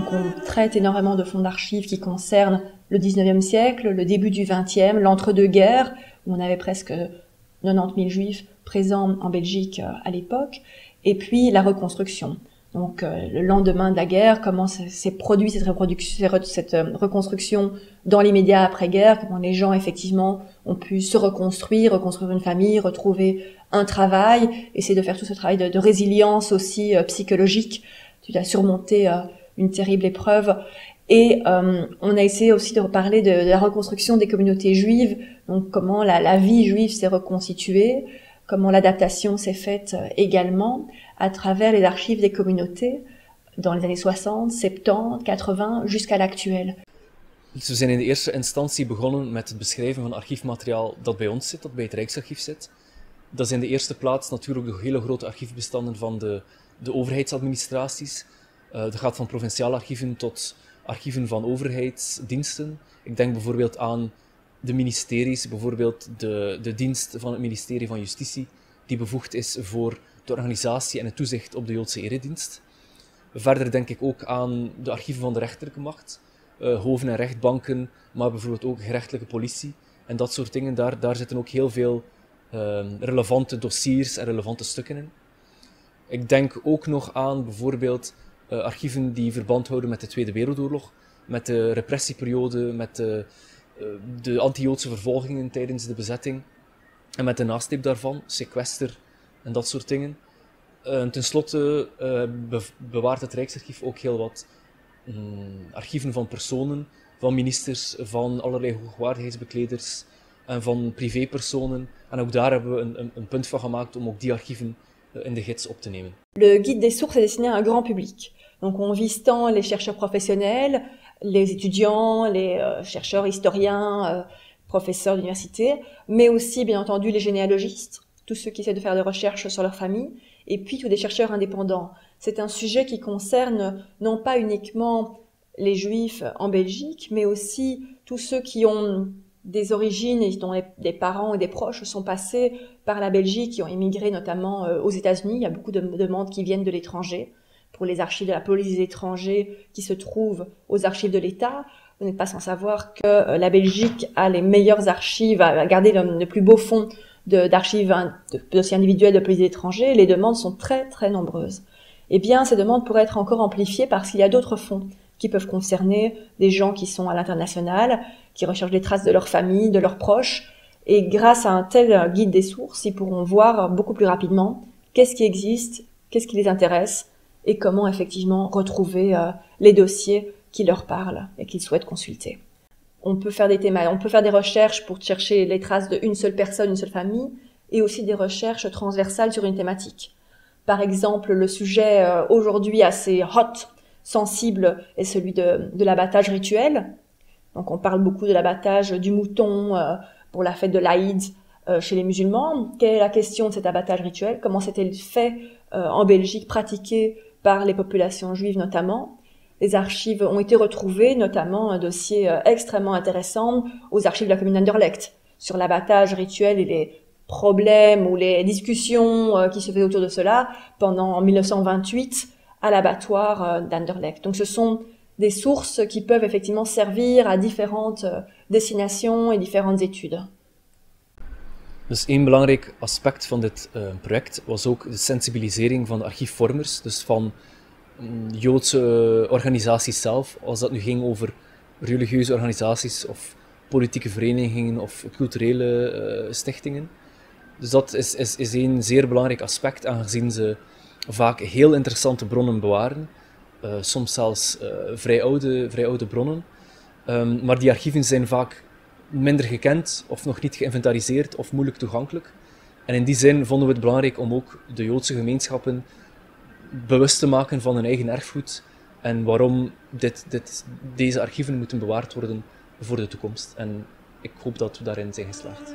Donc on traite énormément de fonds d'archives qui concernent le 19e siècle, le début du 20e, l'entre-deux-guerres, où on avait presque 90 000 juifs présents en Belgique à l'époque, et puis la reconstruction. Donc le lendemain de la guerre, comment s'est produit cette reconstruction dans l'immédiat après-guerre, comment les gens effectivement ont pu se reconstruire une famille, retrouver un travail, essayer de faire tout ce travail de résilience aussi psychologique, tu as surmonté une terrible épreuve. Et on a essayé aussi de reparler de la reconstruction des communautés juives, donc comment la vie juive s'est reconstituée, comment l'adaptation s'est faite également à travers les archives des communautés dans les années 60, 70, 80 jusqu'à l'actuel. Dus we zijn in de eerste instantie begonnen met het beschrijven van archiefmateriaal dat bij ons zit, dat bij het Rijksarchief zit. Dat is in de eerste plaats natuurlijk de hele grote archiefbestanden van de overheidsadministraties. Dat gaat van provinciale archieven tot archieven van overheidsdiensten. Ik denk bijvoorbeeld aan de ministeries, bijvoorbeeld de dienst van het ministerie van Justitie, die bevoegd is voor de organisatie en het toezicht op de Joodse eredienst. Verder denk ik ook aan de archieven van de rechterlijke macht, hoven en rechtbanken, maar bijvoorbeeld ook gerechtelijke politie en dat soort dingen. Daar zitten ook heel veel relevante dossiers en relevante stukken in. Ik denk ook nog aan bijvoorbeeld archieven die verband houden met de Tweede Wereldoorlog, met de repressieperiode, met de anti-Joodse vervolgingen tijdens de bezetting en met de nasleep daarvan, sequester en dat soort dingen. Ten slotte bewaart het Rijksarchief ook heel wat archieven van personen, van ministers, van allerlei hoogwaardigheidsbekleders en van privépersonen. En ook daar hebben we een punt van gemaakt om ook die archieven in de gids op te nemen. Le guide des sources est destiné à un grand public. Donc on vise tant les chercheurs professionnels, les étudiants, les chercheurs historiens, professeurs d'université, mais aussi bien entendu les généalogistes, tous ceux qui essaient de faire des recherches sur leur famille, et puis tous des chercheurs indépendants. C'est un sujet qui concerne non pas uniquement les juifs en Belgique, mais aussi tous ceux qui ont des origines et dont des parents et des proches sont passés par la Belgique, qui ont émigré notamment aux États-Unis. Il y a beaucoup de demandes qui viennent de l'étranger, pour les archives de la police des étrangers qui se trouvent aux archives de l'État. Vous n'êtes pas sans savoir que la Belgique a les meilleures archives, a gardé le plus beau fonds d'archives de dossiers individuels de police des étrangers. Les demandes sont très très nombreuses. Eh bien, ces demandes pourraient être encore amplifiées parce qu'il y a d'autres fonds qui peuvent concerner des gens qui sont à l'international, qui recherchent les traces de leur famille, de leurs proches. Et grâce à un tel guide des sources, ils pourront voir beaucoup plus rapidement qu'est-ce qui existe, qu'est-ce qui les intéresse et comment effectivement retrouver les dossiers qui leur parlent et qu'ils souhaitent consulter. On peut faire des recherches pour chercher les traces d'une seule personne, une seule famille, et aussi des recherches transversales sur une thématique. Par exemple, le sujet aujourd'hui assez hot, sensible, est celui de l'abattage rituel. Donc on parle beaucoup de l'abattage du mouton pour la fête de l'Aïd chez les musulmans. Quelle est la question de cet abattage rituel? Comment c'était fait en Belgique, pratiqué par les populations juives notamment? Les archives ont été retrouvées, notamment un dossier extrêmement intéressant aux archives de la commune d'Anderlecht sur l'abattage rituel et les problèmes ou les discussions qui se faisaient autour de cela en 1928 à l'abattoir d'Anderlecht. Donc ce sont des sources qui peuvent effectivement servir à différentes destinations et différentes études. Dus één belangrijk aspect van dit project was ook de sensibilisering van de archiefvormers, dus van Joodse organisaties zelf, als dat nu ging over religieuze organisaties of politieke verenigingen of culturele stichtingen. Dus dat is een zeer belangrijk aspect, aangezien ze vaak heel interessante bronnen bewaren, soms zelfs vrij oude bronnen. Maar die archieven zijn vaak minder gekend of nog niet geïnventariseerd of moeilijk toegankelijk. En in die zin vonden we het belangrijk om ook de Joodse gemeenschappen bewust te maken van hun eigen erfgoed en waarom deze archieven moeten bewaard worden voor de toekomst. En ik hoop dat we daarin zijn geslaagd.